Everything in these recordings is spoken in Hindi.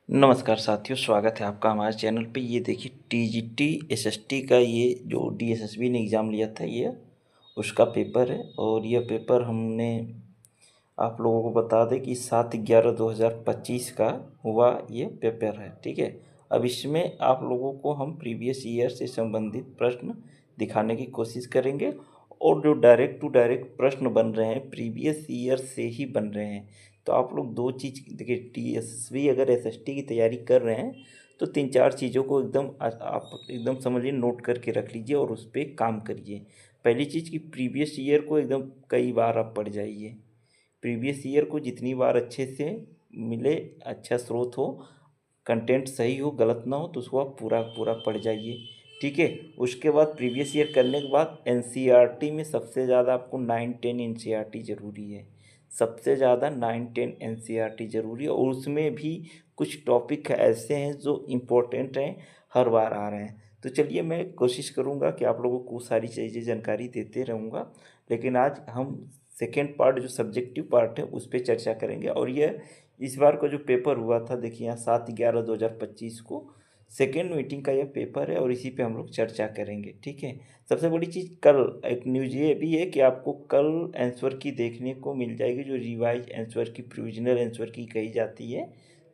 नमस्कार साथियों, स्वागत है आपका हमारे चैनल पे। ये देखिए टीजीटी एसएसटी का ये जो डीएसएसबी ने एग्ज़ाम लिया था, ये उसका पेपर है। और यह पेपर हमने आप लोगों को बता दें कि 7/11/2025 का हुआ ये पेपर है, ठीक है। अब इसमें आप लोगों को हम प्रीवियस ईयर से संबंधित प्रश्न दिखाने की कोशिश करेंगे, और जो डायरेक्ट टू डायरेक्ट प्रश्न बन रहे हैं प्रीवियस ईयर से ही बन रहे हैं। तो आप लोग दो चीज़ देखिए, टीएसवी अगर एसएसटी की तैयारी कर रहे हैं तो 3-4 चीज़ों को एकदम आप एकदम समझिए, नोट करके रख लीजिए और उस पर काम करिए। पहली चीज़ कि प्रीवियस ईयर को एकदम कई बार आप पढ़ जाइए। प्रीवियस ईयर को जितनी बार अच्छे से मिले, अच्छा स्रोत हो, कंटेंट सही हो, गलत ना हो, तो उसको आप पूरा पूरा पढ़ जाइए, ठीक है। उसके बाद प्रीवियस ईयर करने के बाद एनसीईआरटी में सबसे ज़्यादा आपको 9-10 एनसीईआरटी ज़रूरी है। सबसे ज़्यादा 9-10 एनसीईआरटी ज़रूरी है, और उसमें भी कुछ टॉपिक ऐसे हैं जो इम्पोर्टेंट हैं, हर बार आ रहे हैं। तो चलिए, मैं कोशिश करूँगा कि आप लोगों को सारी चीज़ें जानकारी देते रहूँगा, लेकिन आज हम सेकेंड पार्ट जो सब्जेक्टिव पार्ट है उस पर चर्चा करेंगे। और यह इस बार का जो पेपर हुआ था, देखिए यहाँ 7/11/2025 को सेकेंड मीटिंग का यह पेपर है, और इसी पे हम लोग चर्चा करेंगे, ठीक है। सबसे बड़ी चीज़, कल एक न्यूज़ ये भी है कि आपको कल आंसर की देखने को मिल जाएगी, जो रिवाइज आंसर की, प्रोविजनल आंसर की कही जाती है,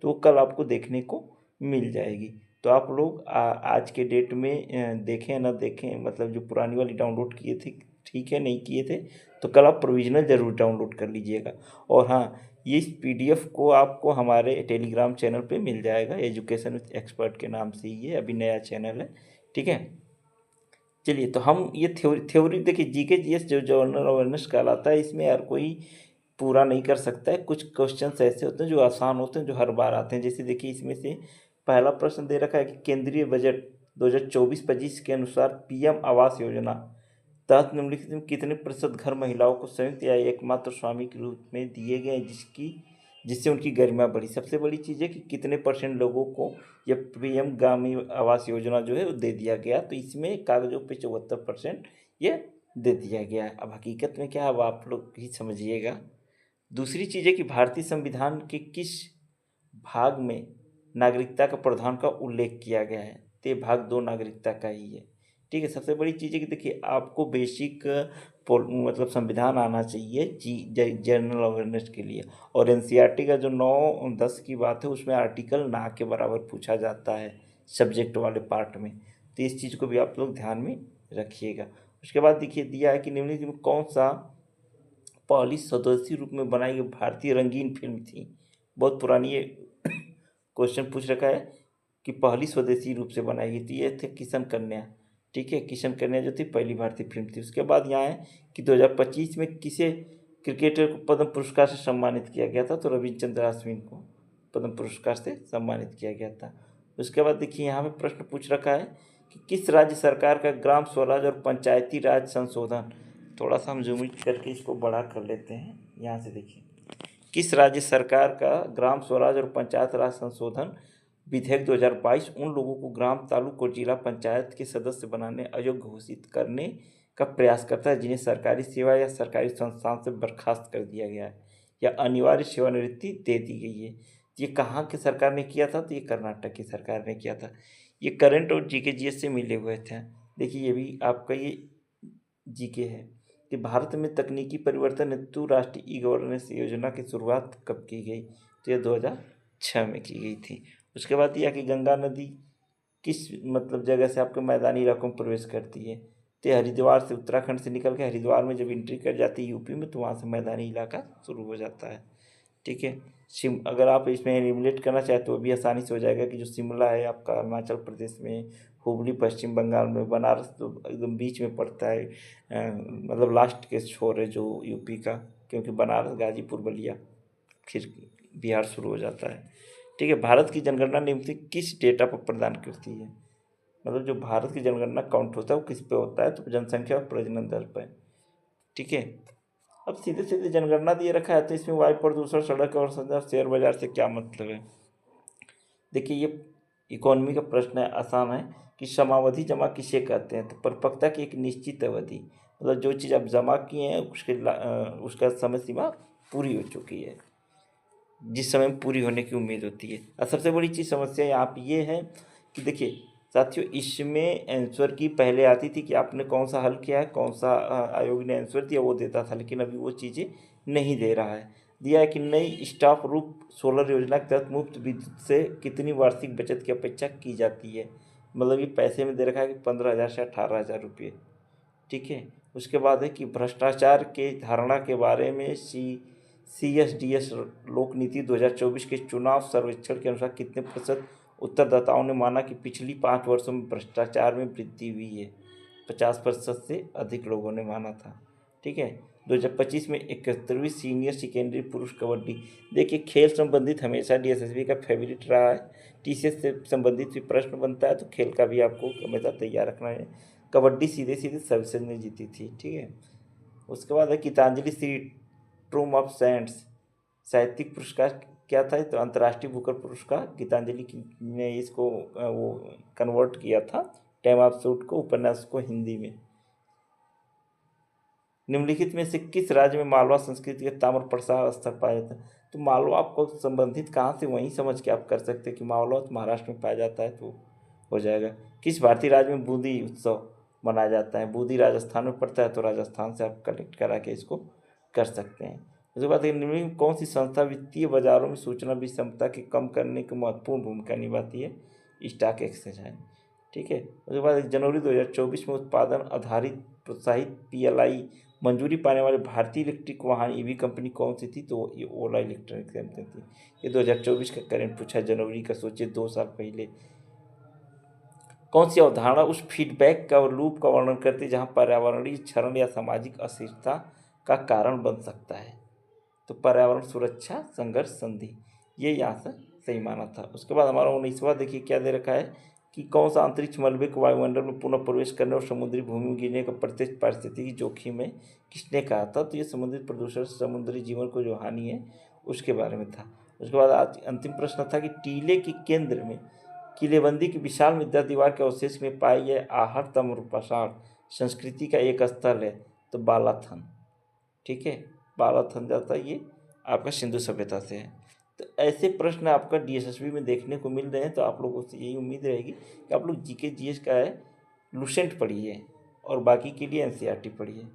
तो वो कल आपको देखने को मिल जाएगी। तो आप लोग आज के डेट में देखें ना देखें, मतलब जो पुरानी वाली डाउनलोड किए थे, ठीक है, नहीं किए थे तो कल आप प्रोविजनल ज़रूर डाउनलोड कर लीजिएगा। और हाँ, ये इस पीडीएफ को आपको हमारे टेलीग्राम चैनल पे मिल जाएगा, एजुकेशन विथ एक्सपर्ट के नाम से। ये अभी नया चैनल है, ठीक है। चलिए, तो हम ये थ्योरी देखिए, जीके जीएस जो जनरल अवेयरनेस कहलाता है, इसमें हर कोई पूरा नहीं कर सकता है। कुछ क्वेश्चंस ऐसे होते हैं जो आसान होते हैं, जो हर बार आते हैं। जैसे देखिए, इसमें से पहला प्रश्न दे रखा है कि केंद्रीय बजट 2024-25 के अनुसार पीएम आवास योजना तहत निम्नलिखित में कितने प्रतिशत घर महिलाओं को संयुक्त या एकमात्र स्वामी के रूप में दिए गए हैं, जिससे उनकी गरिमा बढ़ी। सबसे बड़ी चीज़ है कि कितने परसेंट लोगों को यह पीएम ग्रामीण आवास योजना जो है वो दे दिया गया। तो इसमें कागजों पे 74% ये दे दिया गया है। अब हकीकत में क्या है, अब आप लोग ही समझिएगा। दूसरी चीज़ है कि भारतीय संविधान के किस भाग में नागरिकता का प्रावधान का उल्लेख किया गया है। तो ये भाग 2 नागरिकता का ही है, ठीक है। सबसे बड़ी चीज़ है कि देखिए, आपको बेसिक मतलब संविधान आना चाहिए जनरल अवेयरनेस के लिए। और एनसीईआरटी का जो 9-10 की बात है, उसमें आर्टिकल ना के बराबर पूछा जाता है सब्जेक्ट वाले पार्ट में। तो इस चीज़ को भी आप लोग ध्यान में रखिएगा। उसके बाद देखिए, दिया है कि निम्नलिखित में कौन सा पहली स्वदेशी रूप में बनाई गई भारतीय रंगीन फिल्म थी। बहुत पुरानी ये क्वेश्चन पूछ रखा है कि पहली स्वदेशी रूप से बनाई गई थी, ये थे किशन कन्या, ठीक है। किशन कन्या जो थी पहली भारतीय फिल्म थी। उसके बाद यहाँ है कि 2025 में किसे क्रिकेटर को पद्म पुरस्कार से सम्मानित किया गया था। तो रविचंद्र अश्विन को पद्म पुरस्कार से सम्मानित किया गया था। उसके बाद देखिए, यहाँ पे प्रश्न पूछ रखा है कि किस राज्य सरकार का ग्राम स्वराज और पंचायती राज संशोधन, थोड़ा सा हम जूम करके इसको बड़ा कर लेते हैं। यहाँ से देखिए, किस राज्य सरकार का ग्राम स्वराज और पंचायत राज संशोधन विधेयक 2022 उन लोगों को ग्राम, तालुक और जिला पंचायत के सदस्य बनाने अयोग्य घोषित करने का प्रयास करता है, जिन्हें सरकारी सेवा या सरकारी संस्थान से बर्खास्त कर दिया गया है या अनिवार्य सेवानिवृत्ति दे दी गई है। ये कहाँ की सरकार ने किया था? तो ये कर्नाटक की सरकार ने किया था। ये करंट और जीके जीएस से मिले हुए थे। देखिए, ये भी आपका ये जीके है कि भारत में तकनीकी परिवर्तन हेतु राष्ट्रीय ई गवर्नेंस योजना की शुरुआत कब की गई। तो यह 2006 में की गई थी। उसके बाद यह कि गंगा नदी किस मतलब जगह से आपके मैदानी इलाकों में प्रवेश करती है। तो ये हरिद्वार से, उत्तराखंड से निकल के हरिद्वार में जब एंट्री कर जाती है यूपी में, तो वहाँ से मैदानी इलाका शुरू हो जाता है, ठीक है। अगर आप इसमें एलिमिनेट करना चाहें तो भी आसानी से हो जाएगा कि जो शिमला है आपका अरुणाचल प्रदेश में, हुबली पश्चिम बंगाल में, बनारस तो एकदम बीच में पड़ता है, मतलब लास्ट के छोर है जो यूपी का, क्योंकि बनारस, गाजीपुर, बलिया, फिर बिहार शुरू हो जाता है, ठीक है। भारत की जनगणना निम्नलिखित किस डेटा पर प्रदान करती है? मतलब जो भारत की जनगणना काउंट होता है वो किस पे होता है? तो जनसंख्या और प्रजनन दर पर, ठीक है। अब सीधे सीधे जनगणना दिए रखा है, तो इसमें वायु प्रदूषण, सड़क और शेयर बाजार से क्या मतलब है? देखिए, ये इकोनॉमी का प्रश्न है, आसान है कि समावधि जमा किसे कहते हैं? तो परिपक्वता की एक निश्चित अवधि, मतलब जो चीज़ आप जमा किए हैं उसका समय सीमा पूरी हो चुकी है। जिस समय में पूरी होने की उम्मीद होती है। और सबसे बड़ी चीज़ समस्या यहाँ पे ये है कि देखिए साथियों, इसमें आंसर की पहले आती थी कि आपने कौन सा हल किया है, कौन सा आयोग ने आंसर दिया वो देता था, लेकिन अभी वो चीज़ें नहीं दे रहा है। दिया है कि नई स्टाफ रूप सोलर योजना के तहत मुफ्त विद्युत से कितनी वार्षिक बचत की अपेक्षा की जाती है। मतलब ये पैसे में दे रखा है कि 15,000 से 18,000 रुपये। ठीक है। उसके बाद है कि भ्रष्टाचार के धारणा के बारे में CSDS लोक नीति 2024 के चुनाव सर्वेक्षण के अनुसार कितने प्रतिशत उत्तरदाताओं ने माना कि पिछली 5 वर्षों में भ्रष्टाचार में वृद्धि हुई है। 50% से अधिक लोगों ने माना था। ठीक है। 2025 में 71वीं सीनियर सेकेंडरी पुरुष कबड्डी। देखिए खेल संबंधित हमेशा DSSB का फेवरेट रहा है। TCS से संबंधित भी प्रश्न बनता है तो खेल का भी आपको हमेशा तैयार रखना है। कबड्डी सीधे सीधे सर्विसेज ने जीती थी। ठीक है। उसके बाद है गीतांजलि श्री ट्रूम ऑफ सेंट्स साहित्यिक पुरस्कार क्या था, तो अंतर्राष्ट्रीय बुकर पुरस्कार। गीतांजलि ने इसको वो कन्वर्ट किया था टाइम ऑफ शूट को, उपन्यास को हिंदी में। निम्नलिखित में से किस राज्य में मालवा संस्कृति का ताम्र प्रसार स्तर पाया जाता है। तो मालवा आपको संबंधित कहाँ से, वहीं समझ के आप कर सकते हैं कि मालवा तो महाराष्ट्र में पाया जाता है, तो हो जाएगा। किस भारतीय राज्य में बूंदी उत्सव मनाया जाता है। बूंदी राजस्थान में पड़ता है, तो राजस्थान से आप कलेक्ट करा के इसको कर सकते हैं। उसके बाद निम्नलिखित में कौन सी संस्था वित्तीय बाजारों में सूचना विषमता की कम करने की महत्वपूर्ण भूमिका निभाती है। स्टॉक एक्सचेंज है। ठीक है। उसके बाद जनवरी 2024 में उत्पादन आधारित प्रोत्साहित PLI मंजूरी पाने वाले भारतीय इलेक्ट्रिक वाहन EV कंपनी कौन सी थी, तो ये ओला इलेक्ट्रॉनिक कंपनी थी। ये 2024 का करंट पूछा जनवरी का, सोचिए 2 साल पहले। कौन सी अवधारणा उस फीडबैक का और लूप का वर्णन करती है जहाँ पर्यावरणीय क्षरण या सामाजिक अस्थिरता का कारण बन सकता है। तो पर्यावरण सुरक्षा संघर्ष संधि, ये यहाँ से सही माना था। उसके बाद हमारा 19वां देखिए क्या दे रखा है कि कौन सा अंतरिक्ष मलबे को वायुमंडल में पुनः प्रवेश करने और समुद्री भूमि में गिरने का प्रत्यक्ष पारिस्थितिकी जोखिम है, किसने कहा था। तो ये समुद्री प्रदूषण समुद्री जीवन को जो हानि है उसके बारे में था। उसके बाद आज अंतिम प्रश्न था कि टीले के केंद्र में किलेबंदी की विशाल मिद्या दीवार के अवशेष में पाई यह आहर तम्रपाषाण संस्कृति का एक स्थल है, तो बालाथन। ठीक है। बालाथन जाता है ये आपका सिंधु सभ्यता से है। तो ऐसे प्रश्न आपका DSSB में देखने को मिल रहे हैं, तो आप लोगों से यही उम्मीद रहेगी कि आप लोग GK GS का है लुसेंट पढ़िए और बाकी के लिए NCERT पढ़िए।